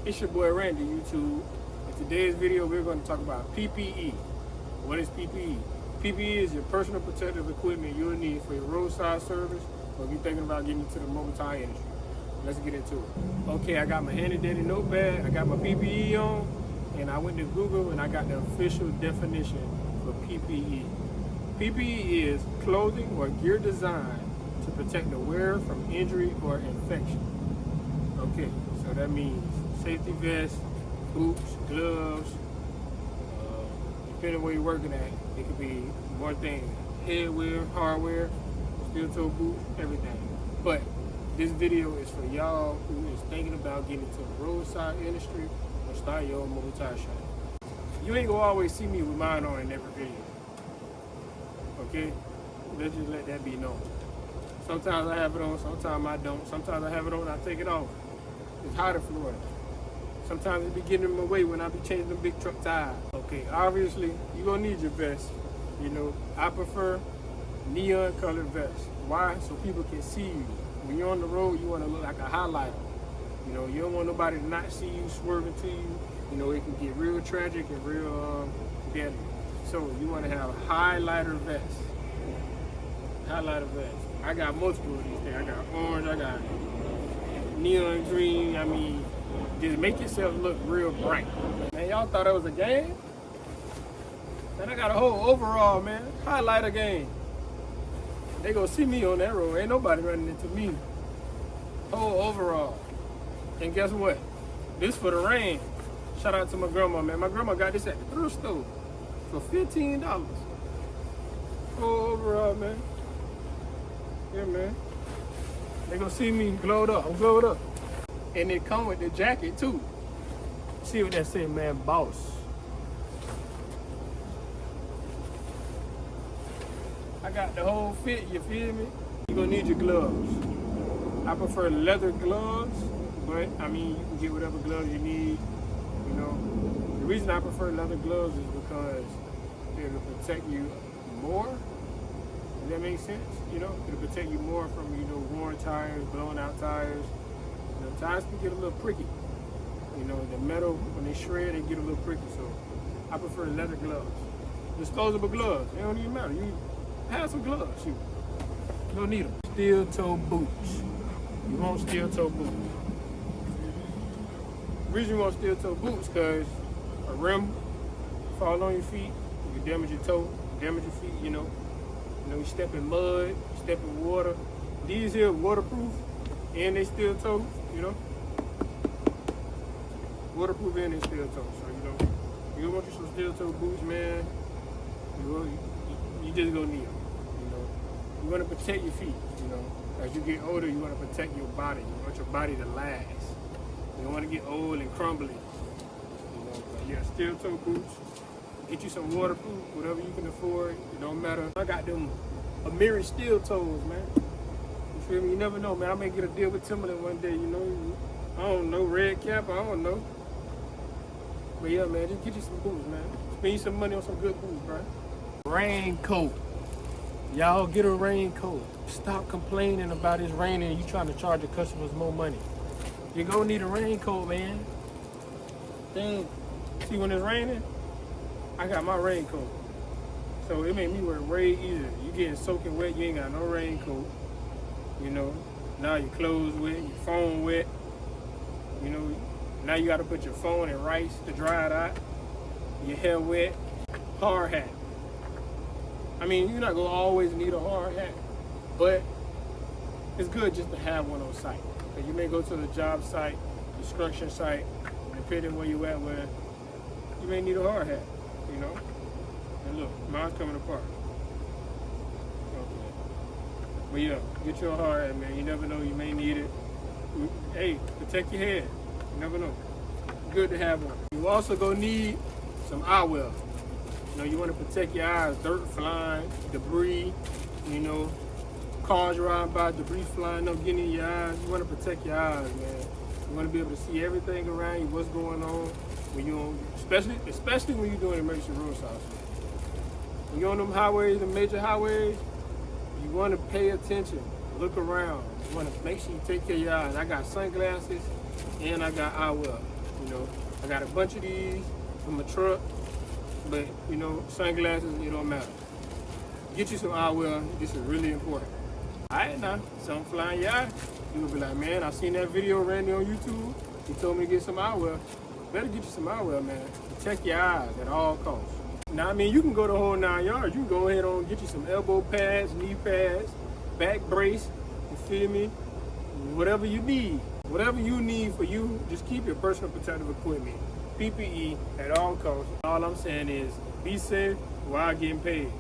It's your boy Randy, YouTube. In today's video, we're going to talk about PPE. What is PPE? PPE is your personal protective equipment you'll need for your roadside service or if you're thinking about getting into the mobile tire industry. Let's get into it. Okay, I got my handy dandy notepad, I got my PPE on, and I went to Google and I got the official definition for PPE. PPE is clothing or gear designed to protect the wearer from injury or infection. Okay, so that means safety vests, boots, gloves, depending where you're working at, it could be more things. Headwear, hardware, steel-toe boots, everything. But this video is for y'all who is thinking about getting into the roadside industry or start your own mobile tire shop. You ain't gonna always see me with mine on in every video. Okay? Let's just let that be known. Sometimes I have it on, sometimes I don't. Sometimes I have it on and I take it off. It's hot in Florida. Sometimes it be getting in my way when I be changing the big truck tires. Okay, obviously, you're gonna need your vest. You know, I prefer neon colored vests. Why? So people can see you. When you're on the road, you wanna look like a highlighter. You know, you don't want nobody to not see you swerving to you. You know, it can get real tragic and real deadly. So you wanna have highlighter vests. Highlighter vests. I got multiple of these things. I got orange, I got neon green. I mean, just make yourself look real bright. Man, y'all thought it was a game? Man, I got a whole overall, man. Highlighter game. They gonna see me on that road. Ain't nobody running into me. Whole overall. And guess what? This for the rain. Shout out to my grandma, man. My grandma got this at the thrift store for $15. Whole overall, man. Yeah, man. They gonna see me glowed up. I'm glowed up. And it come with the jacket too. See what that say, man, boss. I got the whole fit, you feel me? You're gonna need your gloves. I prefer leather gloves, but I mean, you can get whatever gloves you need, you know. The reason I prefer leather gloves is because it'll protect you more. Does that make sense? You know, it'll protect you more from, you know, worn tires, blown out tires. You know, tires can get a little pricky. You know, the metal, when they shred, they get a little pricky. So I prefer leather gloves. Disposable gloves, they don't even matter. You have some gloves, shoot. You don't need them. Steel toe boots. You want steel toe boots. The reason you want steel toe boots because a rim fall on your feet, you can damage your toe, damage your feet, you know. You know, you step in mud, you step in water. These here waterproof and they steel toe, you know. Waterproof and they steel toe. So, you know, you want you some steel toe boots, man. You just gonna need them. You know, you want to protect your feet. You know, as you get older, you want to protect your body. You want your body to last. You don't want to get old and crumbly. You know, but yeah, steel toe boots. Get you some waterproof, whatever you can afford. It don't matter. I got them Amiri steel toes, man. You feel me? You never know, man. I may get a deal with Timberland one day. You know, I don't know, red cap. I don't know. But yeah, man, just get you some boots, man. Spend you some money on some good boots, bro. Raincoat. Y'all get a raincoat. Stop complaining about it's raining and you trying to charge your customers more money. You're gonna need a raincoat, man. Dang. See, when it's raining, I got my raincoat. So it made me work way easier. You getting soaking wet, you ain't got no raincoat. You know, now your clothes wet, your phone wet. You know, now you gotta put your phone in rice to dry it out. Your hair wet. Hard hat. I mean, you're not gonna always need a hard hat, but it's good just to have one on site. So you may go to the job site, construction site, depending where you at, where you may need a hard hat, you know? And look, mine's coming apart. Okay. But yeah, get you a hard hat, man. You never know, you may need it. Hey, protect your head. You never know. Good to have one. You also gonna need some eyewear. You know, you want to protect your eyes, dirt flying, debris, you know, cars riding by, debris flying up, getting in your eyes. You want to protect your eyes, man. You want to be able to see everything around you, what's going on, when you're on, especially when you're doing emergency roadside. When you're on them highways, the major highways, you want to pay attention, look around. You want to make sure you take care of your eyes. I got sunglasses and I got eyewear. You know, I got a bunch of these in my truck, but you know, sunglasses, it don't matter. Get you some eyewear. This is really important. All right, now, something flying your eye. You will be like, man, I seen that video Randy on YouTube. He told me to get some eyewear. Better get you some eyewear, man. Protect your eyes at all costs. Now, I mean, you can go the whole 9 yards. You can go ahead and get you some elbow pads, knee pads, back brace. You feel me? Whatever you need. Whatever you need for you, just keep your personal protective equipment. PPE at all costs. All I'm saying is be safe while getting paid.